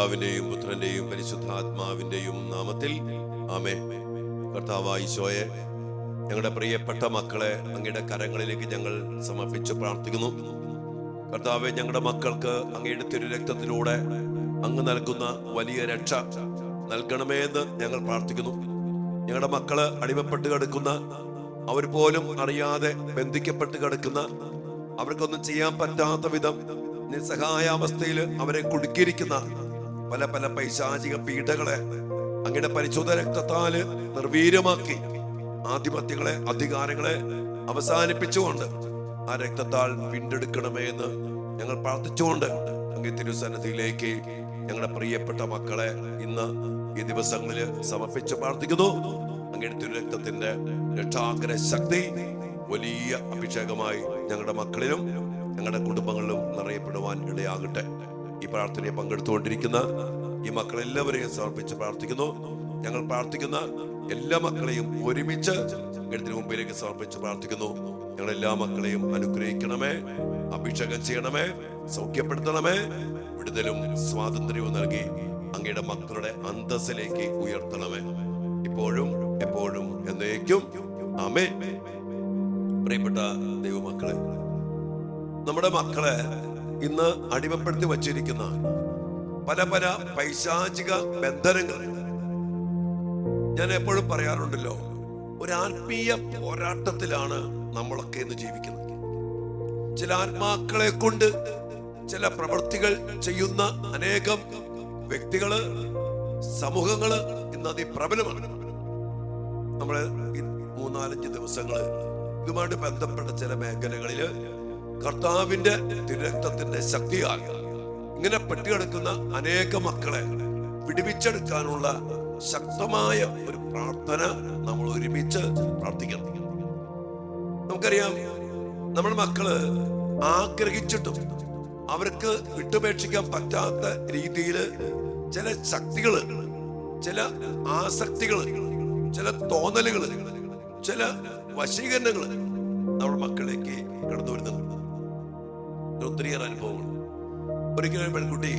പിതാവിന്റെയും പുത്രന്റെയും പരിശുദ്ധാത്മാവിന്റെയും നാമത്തിൽ ആമേൻ. കർത്താവായ ഈശോയെ, ഞങ്ങളുടെ പ്രിയപ്പെട്ട മക്കളെ അങ്ങയുടെ കരങ്ങളിലേക്ക് ഞങ്ങൾ സമർപ്പിച്ച് പ്രാർത്ഥിക്കുന്നു. കർത്താവെ, ഞങ്ങളുടെ മക്കൾക്ക് അങ്ങയുടെ തിരുരക്തത്തിലൂടെ അങ്ങ് നൽകുന്ന വലിയ രക്ഷ നൽകണമേ എന്ന് ഞങ്ങൾ പ്രാർത്ഥിക്കുന്നു. ഞങ്ങളുടെ മക്കള് അടിമപ്പെട്ട് കിടക്കുന്ന, അവർ പോലും അറിയാതെ ബന്ധിക്കപ്പെട്ട് കിടക്കുന്ന, അവർക്കൊന്നും ചെയ്യാൻ പറ്റാത്ത വിധം നിസ്സഹായാവസ്ഥയിൽ അവരെ കുടുക്കിയിരിക്കുന്ന പല പല പൈശാചിക പീഡകളെ അങ്ങയുടെ പരിശുദ്ധ രക്തത്താല് നിർവീര്യമാക്കി ആധിപത്യങ്ങളെ, അധികാരങ്ങളെ അവസാനിപ്പിച്ചുകൊണ്ട് ആ രക്തത്താൽ വീണ്ടെടുക്കണമേ എന്ന് ഞങ്ങൾ പ്രാർത്ഥിച്ചുകൊണ്ട് അങ്ങേ തിരുസന്നിധിയിലേക്ക് ഞങ്ങളുടെ പ്രിയപ്പെട്ട മക്കളെ ഇന്ന് ഈ ദിവസങ്ങളിൽ സമർപ്പിച്ച് പ്രാർത്ഥിക്കുന്നു. അങ്ങയുടെ തിരുരക്തത്തിന്റെ രക്ഷാകര ശക്തി വലിയ അഭിഷേകമായി ഞങ്ങളുടെ മക്കളിലും ഞങ്ങളുടെ കുടുംബങ്ങളിലും നിറയപ്പെടുവാൻ ഇടയാകട്ടെ. ഈ പ്രാർത്ഥനയെ പങ്കെടുത്തുകൊണ്ടിരിക്കുന്ന ഈ മക്കളെല്ലാവരെയും സമർപ്പിച്ച് പ്രാർത്ഥിക്കുന്നു. ഞങ്ങൾ പ്രാർത്ഥിക്കുന്ന എല്ലാ മക്കളെയും ഒരുമിച്ച് ഗണത്തിന് മുമ്പിലേക്ക് സമർപ്പിച്ച് പ്രാർത്ഥിക്കുന്നു. ഞങ്ങളെല്ലാ മക്കളെയും അനുഗ്രഹിക്കണമേ, അഭിഷേകം ചെയ്യണമേ, സൗഖ്യപ്പെടുത്തണമേ, വിടുതലും സ്വാതന്ത്ര്യവും നൽകി അങ്ങയുടെ മക്കളുടെ അന്തസ്സിലേക്ക് ഉയർത്തണമേ, ഇപ്പോഴും എപ്പോഴും എന്നേക്കും ആമേൻ. പ്രിയപ്പെട്ട ദൈവമക്കളെ, നമ്മുടെ മക്കളെ ഇന്ന് അടിമപ്പെടുത്തി വച്ചിരിക്കുന്ന പല പല പൈശാചിക ബന്ധനങ്ങൾ, ഞാൻ എപ്പോഴും പറയാറുണ്ടല്ലോ, ഒരു ആത്മീയ പോരാട്ടത്തിലാണ് നമ്മളൊക്കെ ഇന്ന് ജീവിക്കുന്നത്. ചില ആത്മാക്കളെ കൊണ്ട് ചില പ്രവൃത്തികൾ ചെയ്യുന്ന അനേകം വ്യക്തികള്, സമൂഹങ്ങള് ഇന്ന് അതിപ്രബലമാണ്. നമ്മള് 3-4 ദിവസങ്ങള് ഇതുമായിട്ട് ബന്ധപ്പെട്ട ചില മേഖലകളില് കർത്താവിന്റെ തിരുരക്തത്തിന്റെ ശക്തിയാൽ ഇങ്ങനെ പെട്ടുകിടക്കുന്ന അനേക മക്കളെ വിടുവിച്ചെടുക്കാനുള്ള ശക്തമായ ഒരു പ്രാർത്ഥന നമ്മൾ ഒരുമിച്ച് പ്രാർത്ഥിക്കണം. നമുക്കറിയാം, നമ്മുടെ മക്കള് ആഗ്രഹിച്ചിട്ടും അവർക്ക് വിട്ടുപേക്ഷിക്കാൻ പറ്റാത്ത രീതിയിൽ ചില ശക്തികള്, ചില ആസക്തികള്, ചില തോന്നലുകള്, ചില വശീകരണങ്ങള് നമ്മുടെ മക്കളിലേക്ക് കടന്നു വരുന്നുണ്ട്. ഒത്തിരിയേറെ അനുഭവങ്ങൾ. ഒരിക്കലും പെൺകുട്ടി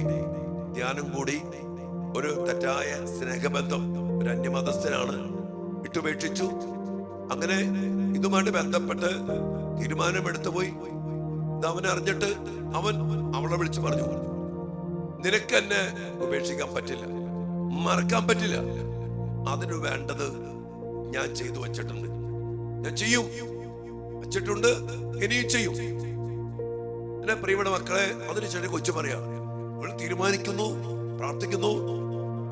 ധ്യാനം കൂടി ഒരു തെറ്റായ സ്നേഹബന്ധം, ഒരു അന്യമതസ്ഥനാണ്, വിട്ടുപേക്ഷിച്ചു. അങ്ങനെ ഇതുമായിട്ട് ബന്ധപ്പെട്ട് തീരുമാനമെടുത്തു പോയി. ഇത് അവനറിഞ്ഞിട്ട് അവൻ അവളെ വിളിച്ചു പറഞ്ഞു, നിനക്ക് എന്നെ ഉപേക്ഷിക്കാൻ പറ്റില്ല, മറക്കാൻ പറ്റില്ല, അതിനു വേണ്ടത് ഞാൻ ചെയ്തു വച്ചിട്ടുണ്ട്, ഞാൻ ചെയ്യും, വച്ചിട്ടുണ്ട്, ഇനിയും ചെയ്യും. എന്നെ പ്രിയപ്പെട്ട മക്കളെ, അതിനുശേഷം കൊച്ചു പറയാ, ഇവൾ തീരുമാനിക്കുന്നു, പ്രാർത്ഥിക്കുന്നു,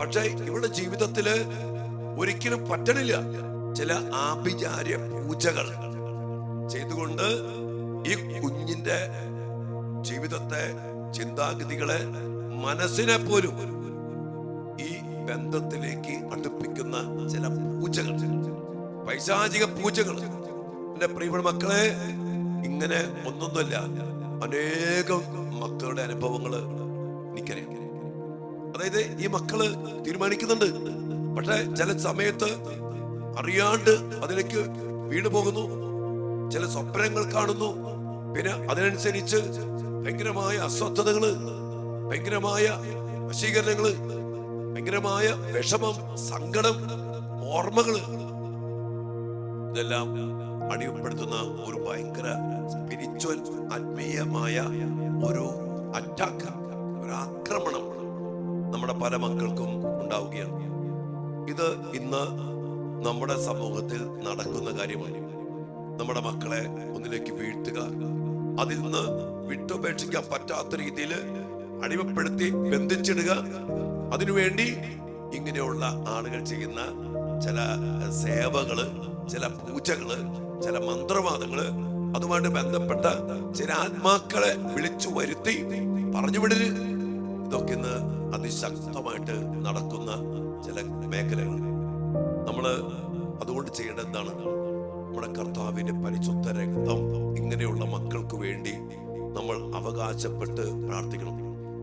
പക്ഷെ ഇവളുടെ ജീവിതത്തില് ഒരിക്കലും പറ്റണില്ല. ചില ആഭിചാര്യ പൂജകൾ ചെയ്തുകൊണ്ട് ഈ കുഞ്ഞിന്റെ ജീവിതത്തെ, ചിന്താഗതികളെ, മനസ്സിനെ പോലും ഈ ബന്ധത്തിലേക്ക് അടുപ്പിക്കുന്ന ചില പൂജകൾ, പൈശാചിക പൂജകൾ. എന്റെ പ്രിയപ്പെട്ട മക്കളെ, ഇങ്ങനെ ഒന്നൊന്നുമല്ല, അനേകം മക്കളുടെ അനുഭവങ്ങള് എനിക്കറിയാം. അതായത് ഈ മക്കള് തീരുമാനിക്കുന്നുണ്ട്, പക്ഷെ ചില സമയത്ത് അറിയാണ്ട് അതിലേക്ക് വീണു പോകുന്നു. ചില സ്വപ്നങ്ങൾ കാണുന്നു, പിന്നെ അതിനനുസരിച്ച് ഭയങ്കരമായ അസ്വസ്ഥതകള്, ഭയങ്കരമായ വശീകരണങ്ങള്, ഭയങ്കരമായ വിഷമം, സങ്കടം, ഓർമ്മകള്, ഇതെല്ലാം അടിമപ്പെടുത്തുന്ന ഒരു ഭയങ്കര സ്പിരിച്വൽ, ആത്മീയമായ ഒരു അറ്റാക്ക്, ഒരു ആക്രമണം നമ്മുടെ പല മക്കൾക്കും ഉണ്ടാവുകയാണ്. ഇത് ഇന്ന് നമ്മുടെ സമൂഹത്തിൽ നടക്കുന്ന കാര്യമാണ്. നമ്മുടെ മക്കളെ ഒന്നിലേക്ക് വീഴ്ത്തുക, അതിൽ നിന്ന് വിട്ടുപേക്ഷിക്കാൻ പറ്റാത്ത രീതിയിൽ അടിമപ്പെടുത്തി ബന്ധിച്ചിടുക. അതിനുവേണ്ടി ഇങ്ങനെയുള്ള ആളുകൾ ചെയ്യുന്ന ചില സേവകള്, ചില പൂജകള്, ചില മന്ത്രവാദങ്ങള്, അതുമായിട്ട് ബന്ധപ്പെട്ട ചില ആത്മാക്കളെ വിളിച്ചു വരുത്തി പറഞ്ഞു വിടല്, ഇതൊക്കെ ഇന്ന് അതിശക്തമായിട്ട് നടക്കുന്ന ചില മേഖലകൾ. നമ്മള് അതുകൊണ്ട് ചെയ്യേണ്ടത് എന്താണ്? നമ്മുടെ കർത്താവിന്റെ പരിശുദ്ധ രക്തം ഇങ്ങനെയുള്ള മക്കൾക്ക് വേണ്ടി നമ്മൾ അവകാശപ്പെട്ട് പ്രാർത്ഥിക്കണം.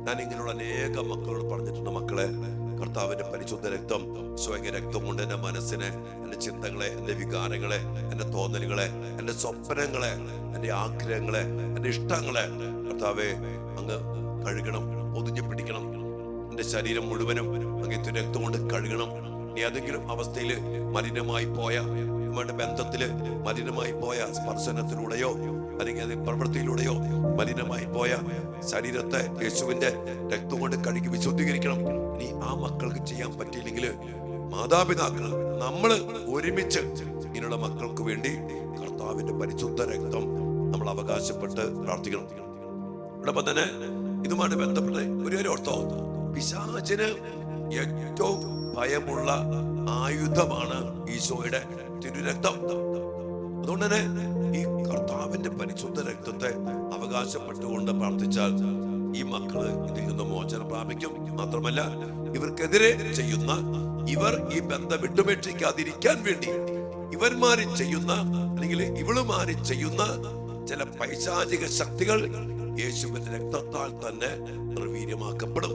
ഞാൻ ഇങ്ങനെയുള്ള അനേക മക്കളോട് പറഞ്ഞിട്ടുണ്ട്, മക്കളെ, കർത്താവിന്റെ പരിശുദ്ധ രക്തം, സ്വയ രക്തം കൊണ്ട് എന്റെ മനസ്സിനെ, എന്റെ ചിന്തകളെ, എന്റെ വികാരങ്ങളെ, എന്റെ തോന്നലുകളെ, എന്റെ സ്വപ്നങ്ങളെ, എന്റെ ആഗ്രഹങ്ങളെ, എന്റെ ഇഷ്ടങ്ങളെ കർത്താവെ അങ്ങ് കഴുകണം, പൊതിഞ്ഞു പിടിക്കണം. എന്റെ ശരീരം മുഴുവനും അങ്ങനത്തെ രക്തം കൊണ്ട് കഴുകണം. ഇനി ഏതെങ്കിലും അവസ്ഥയിൽ മലിനമായി പോയ, നമ്മുടെ ബന്ധത്തില് മലിനമായി പോയ സ്പർശനത്തിലൂടെയോ അല്ലെങ്കിൽ അത് പ്രവൃത്തിയിലൂടെയോ മലിനമായി പോയ ശരീരത്തെ യേശുവിന്റെ രക്തം കൊണ്ട് കഴുകി വിശുദ്ധീകരിക്കണം. ഇനി ആ മക്കൾക്ക് ചെയ്യാൻ പറ്റിയില്ലെങ്കിൽ മാതാപിതാക്കൾ നമ്മള് ഒരുമിച്ച് ഇങ്ങനെയുള്ള മക്കൾക്ക് വേണ്ടി കർത്താവിന്റെ പരിശുദ്ധ രക്തം നമ്മൾ അവകാശപ്പെട്ട് പ്രാർത്ഥിക്കണം. അതോടൊപ്പം തന്നെ ഇതുമായിട്ട് ബന്ധപ്പെട്ട് ഒരു ഓർത്തോ, പിശാചിന് ഏറ്റവും ഭയമുള്ള ആയുധമാണ് ഈശോയുടെ തിരുരക്തം. അതുകൊണ്ട് തന്നെ ഈ കർത്താവിന്റെ പരിശുദ്ധ രക്തത്തെ അവകാശപ്പെട്ടുകൊണ്ട് പ്രാർത്ഥിച്ചാൽ ഈ മക്കള് ഇതിൽ നിന്ന് മോചനം പ്രാപിക്കും. മാത്രമല്ല, ഇവർക്കെതിരെ ചെയ്യുന്ന, ഇവർ ഈ ബന്ധം വിട്ടുപേക്ഷിക്കാതിരിക്കാൻ വേണ്ടി ഇവന്മാര് ചെയ്യുന്ന അല്ലെങ്കിൽ ഇവളുമാര് ചെയ്യുന്ന ചില പൈശാചിക ശക്തികൾ യേശുവിന്റെ രക്തത്താൽ തന്നെ നിർവീര്യമാക്കപ്പെടും.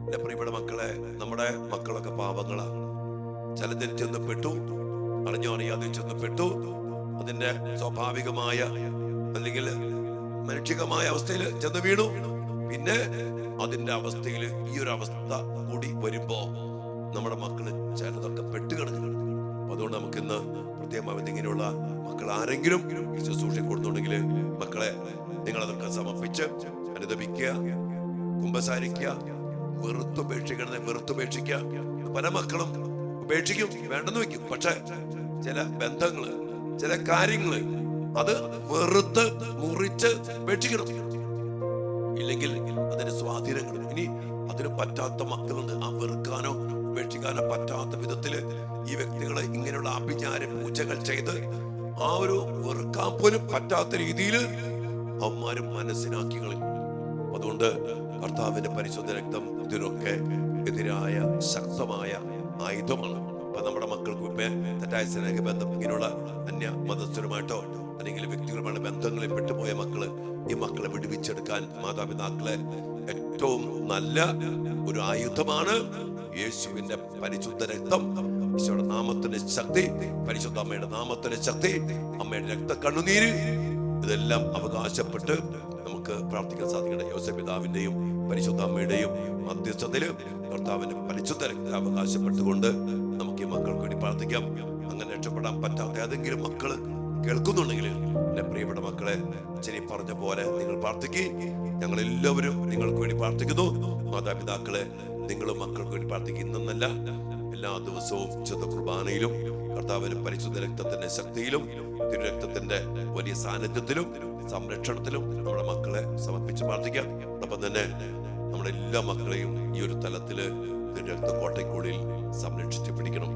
എന്റെ പ്രിയപ്പെട്ട മക്കളെ, നമ്മുടെ മക്കളൊക്കെ പാപങ്ങളാ. ചിലതിൽ ചെന്ന് പെട്ടു, അറിഞ്ഞോ അറിയാതെ ചെന്ന് പെട്ടു. അതിന്റെ സ്വാഭാവികമായ അല്ലെങ്കിൽ മനുഷികമായ അവസ്ഥയിൽ ചെന്ന് വീണു. പിന്നെ അതിന്റെ അവസ്ഥയിൽ ഈ ഒരു അവസ്ഥ കൂടി വരുമ്പോ നമ്മുടെ മക്കള് ചിലതൊക്കെ പെട്ടുകിടക്കുന്നു. അതുകൊണ്ട് നമുക്കിന്ന് പ്രത്യേകമായി ഇങ്ങനെയുള്ള മക്കൾ ആരെങ്കിലും ശുശ്രൂഷ കൊടുത്തുണ്ടെങ്കിൽ മക്കളെ നിങ്ങളതൊക്കെ സമർപ്പിച്ച് അനുദപിക്കുക, കുമ്പസാരിക്കുക, വെറുത്തുപേക്ഷിക്കുക. പല മക്കളും ഉപേക്ഷിക്കും, വേണ്ടെന്ന് വെക്കും. പക്ഷെ ചില ബന്ധങ്ങള്, ചില കാര്യങ്ങള് അത് വെറുത്ത് മുറിച്ച് ഉപേക്ഷിക്കണം. ഇല്ലെങ്കിൽ അതിന് സ്വാധീനങ്ങൾ. ഇനി അതിന് പറ്റാത്ത മക്കളുണ്ട്. ആ വെറുക്കാനോ ഉപേക്ഷിക്കാനോ പറ്റാത്ത വിധത്തില് ഈ വ്യക്തികളെ ഇങ്ങനെയുള്ള ആഭിചാര പൂജകൾ ചെയ്ത് ആ ഒരു വെറുക്കാൻ പോലും പറ്റാത്ത രീതിയിൽ അവന്മാരും മനസ്സിലാക്കി കളയും. അതുകൊണ്ട് കർത്താവിന്റെ പരിശുദ്ധ രക്തം ഇതിനൊക്കെ എതിരായ ശക്തമായ ആയുധമാണ്. അപ്പൊ നമ്മുടെ മക്കൾക്ക് ഇപ്പൊ തെറ്റായ സ്നേഹബന്ധം, ഇങ്ങനെയുള്ള അന്യ മതസ്ഥരുമായിട്ടോ അല്ലെങ്കിൽ വ്യക്തികളുമായുള്ള ബന്ധങ്ങളിൽ പെട്ടുപോയ മക്കള്, ഈ മക്കളെ വിടുവിച്ചെടുക്കാൻ മാതാപിതാക്കളെ ഏറ്റവും നല്ല ഒരു ആയുധമാണ് യേശുവിന്റെ പരിശുദ്ധ രക്തം. ഈശോയുടെ നാമത്തിന്റെ ശക്തി, പരിശുദ്ധ അമ്മയുടെ നാമത്തിന്റെ ശക്തി, അമ്മയുടെ രക്ത കണ്ണുനീര്, ഇതെല്ലാം അവകാശപ്പെട്ട് നമുക്ക് പ്രാർത്ഥിക്കാൻ സാധിക്കട്ടെ. യോസേപ്പ് പിതാവിന്റെയും പരിശുദ്ധ അമ്മയുടെയും മധ്യസ്ഥതയില് കർത്താവിന്റെ പരിശുദ്ധ രക്തം അവകാശപ്പെട്ടുകൊണ്ട് നമുക്ക് ഈ മക്കൾക്ക് വേണ്ടി പ്രാർത്ഥിക്കാം. അങ്ങനെ രക്ഷപ്പെടാൻ പറ്റാത്ത ഏതെങ്കിലും മക്കള് കേൾക്കുന്നുണ്ടെങ്കിൽ എന്റെ പ്രിയപ്പെട്ട മക്കളെ, ശരി പറഞ്ഞ പോലെ നിങ്ങൾ പ്രാർത്ഥിക്കുക. ഞങ്ങൾ എല്ലാവരും നിങ്ങൾക്ക് വേണ്ടി പ്രാർത്ഥിക്കുന്നു. മാതാപിതാക്കളെ, നിങ്ങളും മക്കൾക്ക് വേണ്ടി പ്രാർത്ഥിക്കുക. ഇന്നല്ല, എല്ലാ ദിവസവും വിശുദ്ധ കുർബാനയിലും കർത്താവിന്റെ പരിശുദ്ധ രക്തത്തിന്റെ ശക്തിയിലും തിരുരക്തത്തിന്റെ വലിയ സാന്നിധ്യത്തിലും സംരക്ഷണത്തിലും നമ്മുടെ മക്കളെ സമർപ്പിച്ച് പ്രാർത്ഥിക്കാം. അപ്പം തന്നെ നമ്മുടെ എല്ലാ മക്കളെയും ഈ ഒരു തലത്തില് തിരുരക്ത കോട്ടയ്ക്കുള്ളിൽ സംരക്ഷിച്ച് പിടിക്കണം,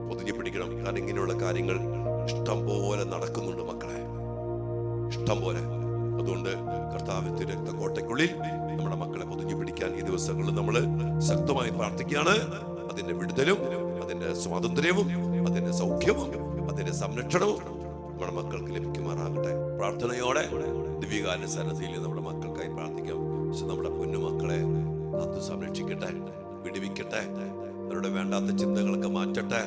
പൊതിഞ്ഞു പിടിക്കണം. കാരണം ഇങ്ങനെയുള്ള കാര്യങ്ങൾ ഇഷ്ടം പോലെ നടക്കുന്നുണ്ട് മക്കളെ, ഇഷ്ടം പോലെ. അതുകൊണ്ട് കർത്താവിന്റെ രക്ത കോട്ടയ്ക്കുള്ളിൽ നമ്മുടെ മക്കളെ പൊതിഞ്ഞു പിടിക്കാൻ ഈ ദിവസങ്ങളിൽ നമ്മൾ ശക്തമായി പ്രാർത്ഥിക്കുകയാണ്. അതിന്റെ വിടുതലും അതിന്റെ സ്വാതന്ത്ര്യവും അതിന്റെ സൗഖ്യവും അതിന്റെ സംരക്ഷണവും നമ്മുടെ മക്കൾക്ക് ലഭിക്കുമാറാകട്ടെ. പ്രാർത്ഥനയോടെ ദിവ്യകാരുണ്യ സന്നിധിയിൽ നമ്മുടെ മക്കൾക്കായി പ്രാർത്ഥിക്കാം. പക്ഷെ നമ്മുടെ പൊന്നുമക്കളെ കാത്തു സംരക്ഷിക്കട്ടെ, വിടുവിക്കട്ടെ, അവരുടെ വേണ്ടാത്ത ചിന്തകളൊക്കെ മാറ്റട്ടെ.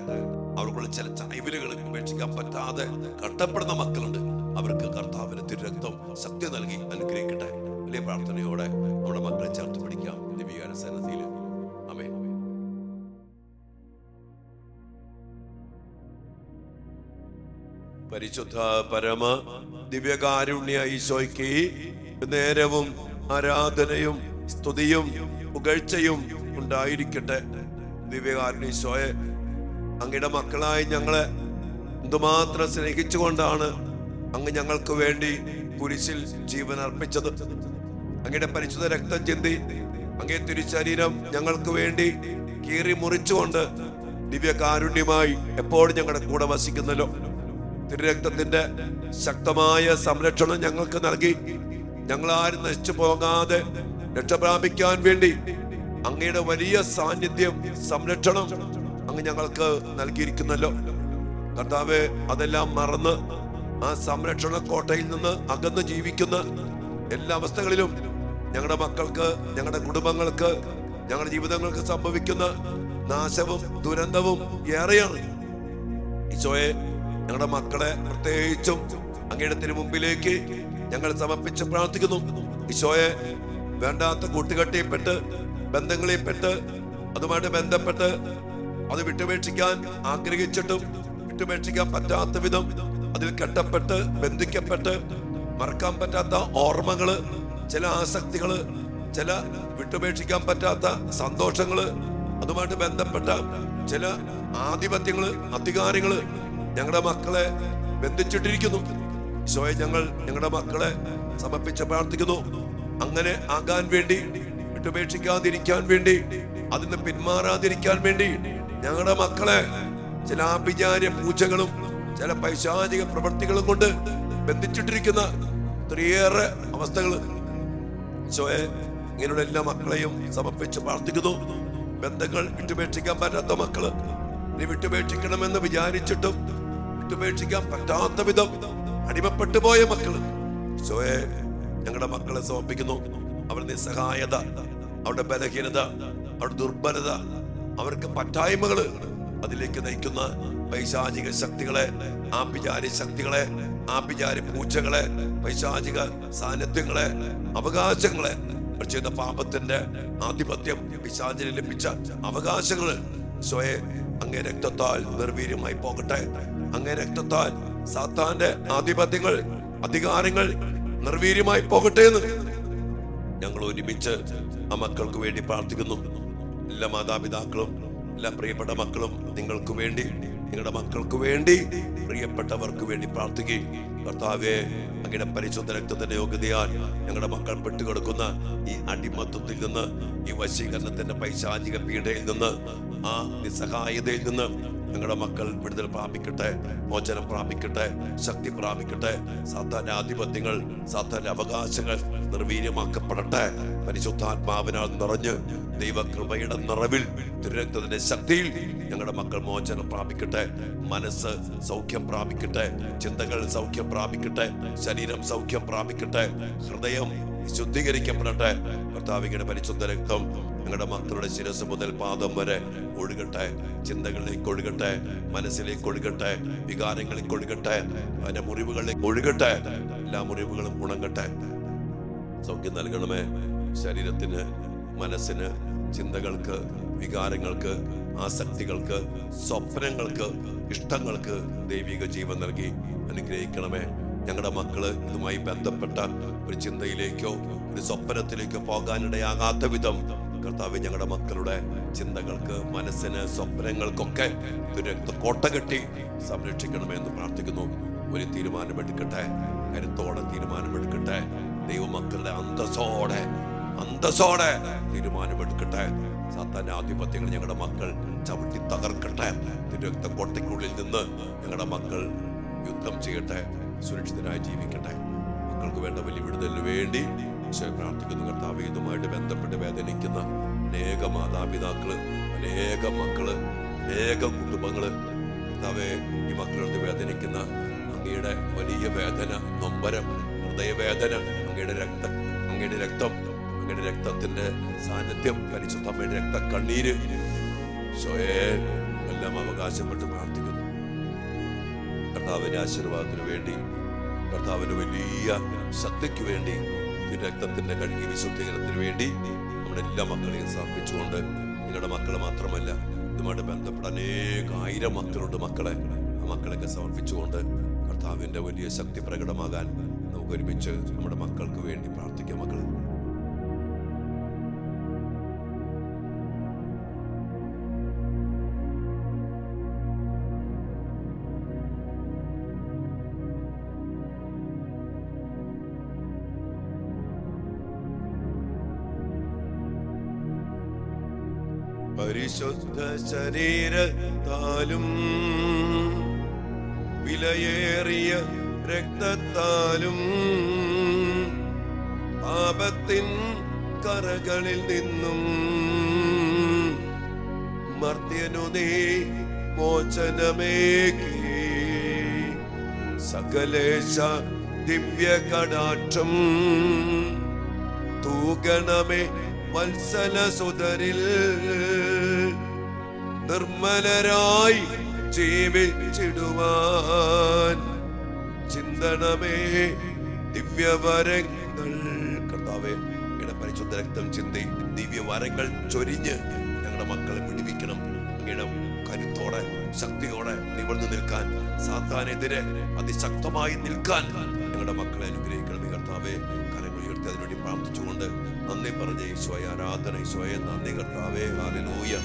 അവർക്കുള്ള ചില ചൈവലുകൾ ഉപേക്ഷിക്കാൻ പറ്റാതെ കഷ്ടപ്പെടുന്ന മക്കളുണ്ട്. അവർക്ക് കർത്താവിന്റെ തിരുരക്തം ശക്തി നൽകി അനുഗ്രഹിക്കട്ടെ. വലിയ പ്രാർത്ഥനയോടെ നമ്മുടെ മക്കളെ ചേർത്ത് പിടിക്കാം ദിവ്യകാരുണ്യ സന്നിധിയിൽ. ആമേൻ. പരിശുദ്ധ പരമ ദിവ്യകാരുണ്യ ഈശോയ്ക്ക് നേരവും ആരാധനയും സ്തുതിയും പുകഴ്ചയും ഉണ്ടായിരിക്കട്ടെ. ദിവ്യകാരുണ്യ ഈശോയെ, അങ്ങയുടെ മക്കളായി ഞങ്ങളെ എന്തുമാത്രം സ്നേഹിച്ചുകൊണ്ടാണ് അങ്ങ് ഞങ്ങൾക്ക് വേണ്ടി കുരിശിൽ ജീവൻ അർപ്പിച്ചത്. അങ്ങയുടെ പരിശുദ്ധ രക്തം ചിന്തി അങ്ങേ തിരുശരീരം ഞങ്ങൾക്ക് വേണ്ടി കീറി മുറിച്ചുകൊണ്ട് ദിവ്യകാരുണ്യമായി എപ്പോഴും ഞങ്ങളുടെ കൂടെ വസിക്കുന്നല്ലോ. തിരുരക്തത്തിന്റെ ശക്തമായ സംരക്ഷണം ഞങ്ങൾക്ക് നൽകി ഞങ്ങളാരും നശിച്ചു പോകാതെ രക്ഷപ്രാപിക്കാൻ വേണ്ടി അങ്ങയുടെ വലിയ സാന്നിധ്യം, സംരക്ഷണം അങ്ങ് ഞങ്ങൾക്ക് നൽകിയിരിക്കുന്നല്ലോ. കർത്താവേ, അതെല്ലാം മറന്ന് ആ സംരക്ഷണ കോട്ടയിൽ നിന്ന് അകന്ന് ജീവിക്കുന്ന എല്ലാ അവസ്ഥകളിലും ഞങ്ങളുടെ മക്കൾക്ക്, ഞങ്ങളുടെ കുടുംബങ്ങൾക്ക്, ഞങ്ങളുടെ ജീവിതങ്ങൾക്ക് സംഭവിക്കുന്ന നാശവും ദുരന്തവും ഏറെയാണ്. ഈശോയെ, ഞങ്ങളുടെ മക്കളെ പ്രത്യേകിച്ചും അങ്ങയുടെ തിരുമുമ്പിലേക്ക് ഞങ്ങൾ സമർപ്പിച്ച് പ്രാർത്ഥിക്കുന്നു. ഈശോയെ, വേണ്ടാത്ത കൂട്ടുകെട്ടിപ്പെട്ട് ബന്ധങ്ങളിൽപ്പെട്ട് അതുമായിട്ട് ബന്ധപ്പെട്ട് അത് വിട്ടുപേക്ഷിക്കാൻ ആഗ്രഹിച്ചിട്ടും വിട്ടുപേക്ഷിക്കാൻ പറ്റാത്ത വിധം അതിൽ കെട്ടപ്പെട്ട് ബന്ധിക്കപ്പെട്ട് മറക്കാൻ പറ്റാത്ത ഓർമ്മകള്, ചില ആസക്തികള്, ചില വിട്ടുപേക്ഷിക്കാൻ പറ്റാത്ത സന്തോഷങ്ങള്, അതുമായിട്ട് ബന്ധപ്പെട്ട ചില ആധിപത്യങ്ങള്, അധികാരങ്ങള് ഞങ്ങളുടെ മക്കളെ ബന്ധിച്ചിട്ടിരിക്കുന്നു. ഈശോയെ, ഞങ്ങൾ ഞങ്ങളുടെ മക്കളെ സമർപ്പിച്ച് പ്രാർത്ഥിക്കുന്നു. അങ്ങനെ ആകാൻ വേണ്ടി, വിട്ടുപേക്ഷിക്കാതിരിക്കാൻ വേണ്ടി, അതിന് പിന്മാറാതിരിക്കാൻ വേണ്ടി ഞങ്ങളുടെ മക്കളെ ചില ആഭിചാര്യ പൂജകളും ചില പൈശാചിക പ്രവൃത്തികളും കൊണ്ട് ബന്ധിച്ചിട്ടിരിക്കുന്ന ഒത്തിരിയേറെ അവസ്ഥകൾ. ഈശോയെ, ഇങ്ങനെയുള്ള എല്ലാ മക്കളെയും സമർപ്പിച്ച് പ്രാർത്ഥിക്കുന്നു. ബന്ധങ്ങൾ വിട്ടുപേക്ഷിക്കാൻ പറ്റാത്ത മക്കള്, നീ വിട്ടുപേക്ഷിക്കണമെന്ന് വിചാരിച്ചിട്ടും വിട്ടുപേക്ഷിക്കാൻ പറ്റാത്ത വിധം അടിമപ്പെട്ടു പോയ മക്കള്, ഈശോയെ, ഞങ്ങളുടെ മക്കളെ സമർപ്പിക്കുന്നു. അവരുടെ നിസ്സഹായത, അവരുടെ ബലഹീനത, അവരുടെ ദുർബലത, അവർക്ക് പറ്റായ്മകള്, അതിലേക്ക് നയിക്കുന്ന പൈശാചിക ശക്തികളെ, ആഭിചാര്യ ശക്തികളെ, ആഭിചാര്യ പൂജകളെ, പൈശാചിക സാന്നിധ്യങ്ങളെ, അവകാശങ്ങളെ, ചെയ്ത പാപത്തിന്റെ ആധിപത്യം, പിശാചിന് ലഭിച്ച അവകാശങ്ങള് സ്വയെ അങ്ങേ രക്തത്താൽ നിർവീര്യമായി പോകട്ടെ. അങ്ങേ രക്തത്താൽ സാത്താന്റെ ആധിപത്യങ്ങൾ, അധികാരങ്ങൾ നിർവീര്യമായി പോകട്ടെ എന്ന് ഞങ്ങൾ ഒരുമിച്ച് ആ മക്കൾക്ക് വേണ്ടി പ്രാർത്ഥിക്കുന്നു. എല്ലാ മാതാപിതാക്കളും, എല്ലാ പ്രിയപ്പെട്ട മക്കളും നിങ്ങൾക്ക് വേണ്ടി, നിങ്ങളുടെ മക്കൾക്ക് വേണ്ടി, പ്രിയപ്പെട്ടവർക്ക് വേണ്ടി പ്രാർത്ഥിക്കുകയും, കർത്താവേ, അങ്ങയുടെ പരിശുദ്ധ രക്തത്തിന്റെ യോഗ്യതയാൽ ഞങ്ങളുടെ മക്കൾ പെട്ടുകിടക്കുന്ന ഈ അടിമത്വത്തിൽ നിന്ന്, ഈ വശീകരണത്തിന്റെ പൈശാചിക പീഡയിൽ നിന്ന്, ആ നിസ്സഹായതയിൽ നിന്ന് ഞങ്ങളുടെ മക്കൾ വിടുതൽ പ്രാപിക്കട്ടെ, മോചനം പ്രാപിക്കട്ടെ, ശക്തി പ്രാപിക്കട്ടെ. സാത്താന്റെ ആധിപത്യങ്ങൾ, സാത്താന്റെ അവകാശങ്ങൾ നിർവീര്യമാക്കപ്പെടട്ടെ. പരിശുദ്ധാത്മാവിനാൽ നിറഞ്ഞ് ദൈവകൃപയുടെ നിറവിൽ, തിരുരക്തത്തിന്റെ ശക്തിയിൽ ഞങ്ങളുടെ മക്കൾ മോചനം പ്രാപിക്കട്ടെ. മനസ്സ് സൗഖ്യം പ്രാപിക്കട്ടെ, ചിന്തകൾ സൗഖ്യം പ്രാപിക്കട്ടെ, ശരീരം സൗഖ്യം പ്രാപിക്കട്ടെ, ഹൃദയം ശുദ്ധീകരിക്കപ്പെടട്ടെ. കർത്താവിന്റെ പരിശുദ്ധ രക്തം ഞങ്ങളുടെ മക്കളുടെ ശിരസ് മുതൽ പാദം വരെ ഒഴുകട്ടെ. ചിന്തകളിലേക്ക് ഒഴുകട്ടെ, മനസ്സിലേക്ക് ഒഴുകട്ടെ, വികാരങ്ങളിലേക്ക് ഒഴുകട്ടെ, അതിന്റെ മുറിവുകളിലേക്ക് ഒഴുകട്ടെ. എല്ലാ മുറിവുകളും ഉണങ്ങട്ടെ. സൗഖ്യം നൽകണമേ. ശരീരത്തിന്, മനസ്സിന്, ചിന്തകൾക്ക്, വികാരങ്ങൾക്ക്, ആസക്തികൾക്ക്, സ്വപ്നങ്ങൾക്ക്, ഇഷ്ടങ്ങൾക്ക് ദൈവിക ജീവൻ നൽകി അനുഗ്രഹിക്കണമേ. ഞങ്ങളുടെ മക്കള് ഇതുമായി ബന്ധപ്പെട്ട ഒരു ചിന്തയിലേക്കോ ഒരു സ്വപ്നത്തിലേക്കോ പോകാനിടയാകാത്ത വിധം കർത്താവ് ഞങ്ങളുടെ മക്കളുടെ ചിന്തകൾക്ക്, മനസ്സിന്, സ്വപ്നങ്ങൾക്കൊക്കെ കോട്ട കെട്ടി സംരക്ഷിക്കണമേ എന്ന് പ്രാർത്ഥിക്കുന്നു. ഒരു തീരുമാനമെടുക്കട്ടെ, കരുത്തോടെ തീരുമാനമെടുക്കട്ടെ. ദൈവമക്കളുടെ അന്തസ്സോടെ തീരുമാനമെടുക്കട്ടെ. സാത്താന്റെ ആധിപത്യങ്ങൾ ഞങ്ങളുടെ മക്കൾ ചവിട്ടി തകർക്കട്ടെ. തിരുരക്ത കോട്ടയ്ക്കുള്ളിൽ നിന്ന് ഞങ്ങളുടെ മക്കൾ യുദ്ധം ചെയ്യട്ടെ, സുരക്ഷിതരായി ജീവിക്കട്ടെ. മക്കൾക്ക് വേണ്ട വലിയ വിടുതലിന് വേണ്ടി പ്രാർത്ഥിക്കുന്നു. കർത്താവ്, ഇതുമായിട്ട് ബന്ധപ്പെട്ട് വേദനിക്കുന്ന അനേക മാതാപിതാക്കള്, അനേക മക്കള്, അനേക കുടുംബങ്ങള്, കർത്താവെ, ഈ മക്കളോട് വേദനിക്കുന്ന അങ്ങയുടെ വലിയ വേദന, നൊമ്പരം, ഹൃദയവേദന, അങ്ങയുടെ രക്തം, അങ്ങയുടെ രക്തത്തിന്റെ സാന്നിധ്യം, പരിശുദ്ധമ്മയുടെ രക്തക്കണ്ണീര് എല്ലാം അവകാശപ്പെട്ട് പ്രാർത്ഥിക്കുന്നു. കർത്താവിന്റെ ആശീർവാദത്തിന് വേണ്ടി, കർത്താവിന്റെ വലിയ ശക്തിക്ക് വേണ്ടി, രക്തത്തിന്റെ കഴുകി വിശുദ്ധീകരണത്തിന് വേണ്ടി നമ്മുടെ എല്ലാ മക്കളെയും സമർപ്പിച്ചുകൊണ്ട്, നിങ്ങളുടെ മക്കളെ മാത്രമല്ല, ഇതുമായിട്ട് ബന്ധപ്പെട്ട അനേകായിരം മക്കളുണ്ട്. മക്കളെ, ആ മക്കളൊക്കെ സമർപ്പിച്ചുകൊണ്ട് കർത്താവിന്റെ വലിയ ശക്തി പ്രകടമാകാൻ നമുക്ക് ഒരുമിച്ച് നമ്മുടെ മക്കൾക്ക് വേണ്ടി പ്രാർത്ഥിക്കാം. മക്കൾ, പരിശുദ്ധ ശരീരത്താലും വിലയേറിയ രക്തത്താലും പാപത്തിൻ കറകളിൽ നിന്നും മർത്യനു നീ മോചനമേകി. സകലേശ ദിവ്യ കടാക്ഷം തൂകണമേ വത്സല സുതരിൽ. നിർമ്മലരായി ജീവിച്ചിടുവാൻ ചിന്തണമേ ദിവ്യവരങ്ങൾ. കർത്താവേ, പരിശുദ്ധ രക്തം ചിന്തി ദിവ്യവരങ്ങൾ ചൊരിഞ്ഞ് ഞങ്ങളുടെ മക്കളെ പിടിപ്പിക്കണം. അങ്ങയുടെ കരുത്തോടെ ശക്തിയോടെ നിവർന്നു നിൽക്കാൻ, സാത്താനെതിരെ അതിശക്തമായി നിൽക്കാൻ ഞങ്ങളുടെ മക്കളെ അനുഗ്രഹിക്കണം കർത്താവേ. കരങ്ങൾ ഉയർത്തി അതിനുവേണ്ടി പ്രാർത്ഥിച്ചുകൊണ്ട് നന്ദി പറഞ്ഞ ഈശോയെ, ആരാധന ഈശോയെ, നന്ദി കർത്താവേ. ഹല്ലേലൂയ.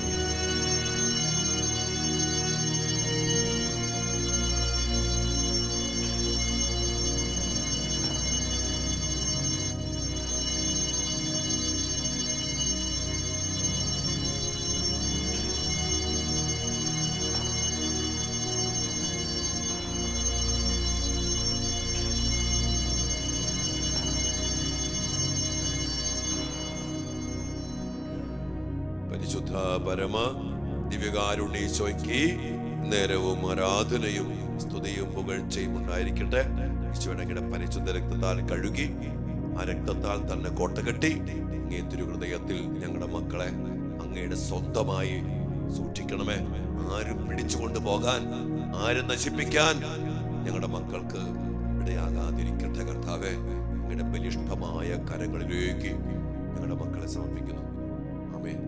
പരിശുദ്ധ പരമ ദിവ്യകാരുണ്യ ഈശോയ്ക്ക് നേരവും ആരാധനയും സ്തുതിയും പുകഴ്ചയും ഉണ്ടായിരിക്കട്ടെ. ഈശോയുടെ അങ്ങയുടെ പരിശുദ്ധ രക്തത്താൽ കഴുകി, ആ രക്തത്താൽ തന്നെ കോട്ടകെട്ടി അങ്ങേ തിരുഹൃദയത്തിൽ ഞങ്ങളുടെ മക്കളെ അങ്ങയുടെ സ്വന്തമായി സൂക്ഷിക്കണമേ. ആരും പിടിച്ചുകൊണ്ട് പോകാൻ, ആരും നശിപ്പിക്കാൻ ഞങ്ങളുടെ മക്കൾക്ക് ഇടയാകാതിരിക്കട്ടെ കർത്താവേ. അങ്ങയുടെ ബലിഷ്ഠമായ കരങ്ങളിലേക്ക് ഞങ്ങളുടെ മക്കളെ സമർപ്പിക്കുന്നു. ആമേൻ.